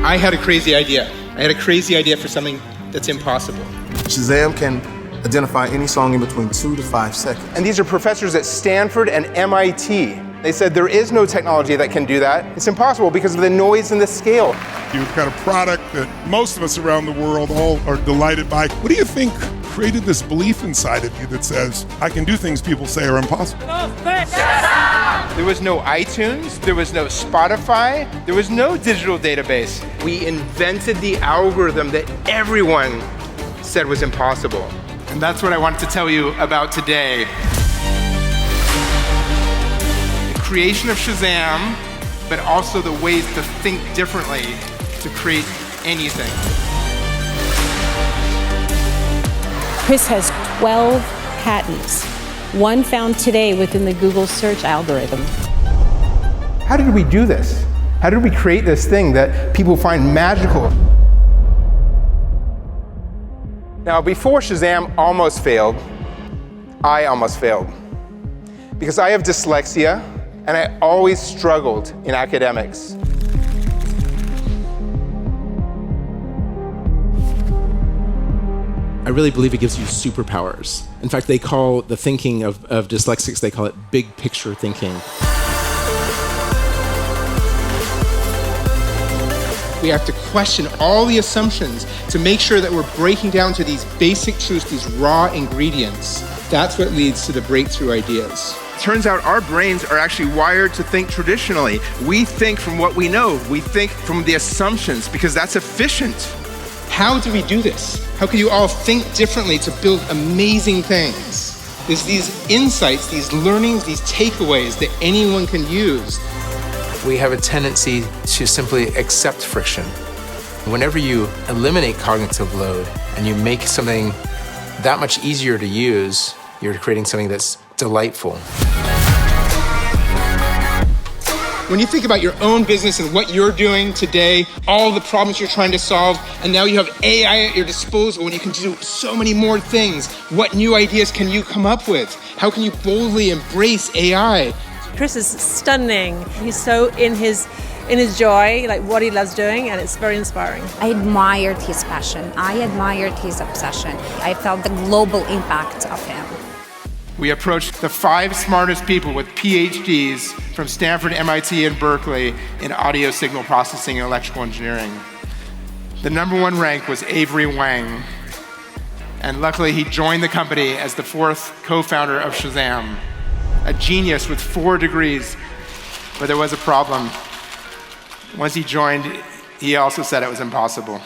I had a crazy idea. I had a crazy idea for something that's impossible. Shazam can identify any song in between 2 to 5 seconds. And these are professors at Stanford and MIT. They said there is no technology that can do that. It's impossible because of the noise and the scale. You've got a product that most of us around the world all are delighted by. What do you think created this belief inside of you that says, I can do things people say are impossible? There was no iTunes, there was no Spotify, there was no digital database. We invented the algorithm that everyone said was impossible. And that's what I wanted to tell you about today. The creation of Shazam, but also the ways to think differently to create anything. Chris has 12 patents, one found today within the Google search algorithm. How did we do this? How did we create this thing that people find magical? Now, before Shazam almost failed, I almost failed. Because I have dyslexia, and I always struggled in academics. I really believe it gives you superpowers. In fact, they call the thinking of dyslexics, they call it big picture thinking. We have to question all the assumptions to make sure that we're breaking down to these basic truths, these raw ingredients. That's what leads to the breakthrough ideas. Turns out our brains are actually wired to think traditionally. We think from what we know. We think from the assumptions because that's efficient. How do we do this? How can you all think differently to build amazing things? There's these insights, these learnings, these takeaways that anyone can use. We have a tendency to simply accept friction. Whenever you eliminate cognitive load and you make something that much easier to use, you're creating something that's delightful. When you think about your own business and what you're doing today, all the problems you're trying to solve, and now you have AI at your disposal and you can do so many more things, what new ideas can you come up with? How can you boldly embrace AI? Chris is stunning. He's so in his joy, like what he loves doing, and it's very inspiring. I admired his passion. I admired his obsession. I felt the global impact of him. We approached the 5 smartest people with PhDs from Stanford, MIT, and Berkeley in audio signal processing and electrical engineering. The #1 rank was Avery Wang, and luckily he joined the company as the 4th co-founder of Shazam, a genius with 4 degrees, but there was a problem. Once he joined, he also said it was impossible.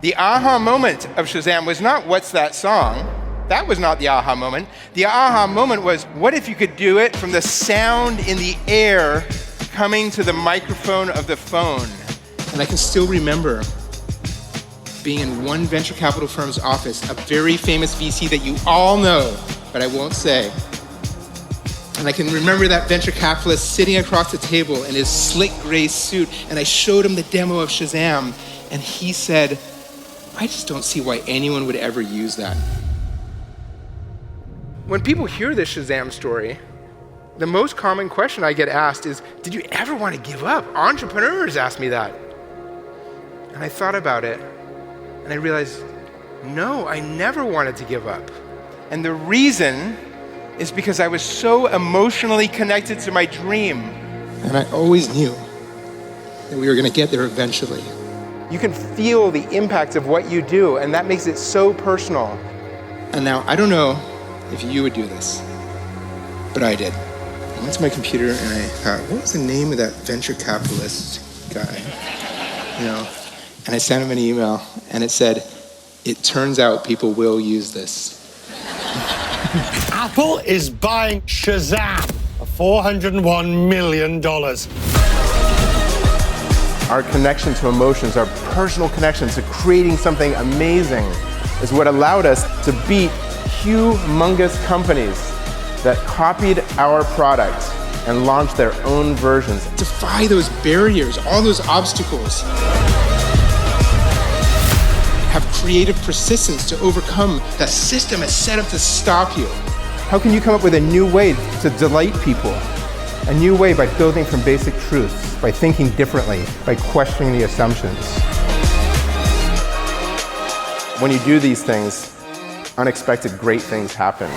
The aha moment of Shazam was not, what's that song? That was not the aha moment. The aha moment was, what if you could do it from the sound in the air coming to the microphone of the phone? And I can still remember being in one venture capital firm's office, a very famous VC that you all know, but I won't say. And I can remember that venture capitalist sitting across the table in his slick gray suit, and I showed him the demo of Shazam, and he said, I just don't see why anyone would ever use that. When people hear this Shazam story, the most common question I get asked is, did you ever want to give up? Entrepreneurs ask me that. And I thought about it, and I realized, no, I never wanted to give up. And the reason is because I was so emotionally connected to my dream. And I always knew that we were going to get there eventually. You can feel the impact of what you do, and that makes it so personal. And now, I don't know if you would do this, but I did. I went to my computer and I thought, what was the name of that venture capitalist guy? And I sent him an email, and it said, it turns out people will use this. Apple is buying Shazam for $401 million. Our connection to emotions, our personal connection to creating something amazing is what allowed us to beat humongous companies that copied our product and launched their own versions. Defy those barriers, all those obstacles. Have creative persistence to overcome that system is set up to stop you. How can you come up with a new way to delight people? a new way by building from basic truths, by thinking differently, by questioning the assumptions. When you do these things, unexpected great things happen.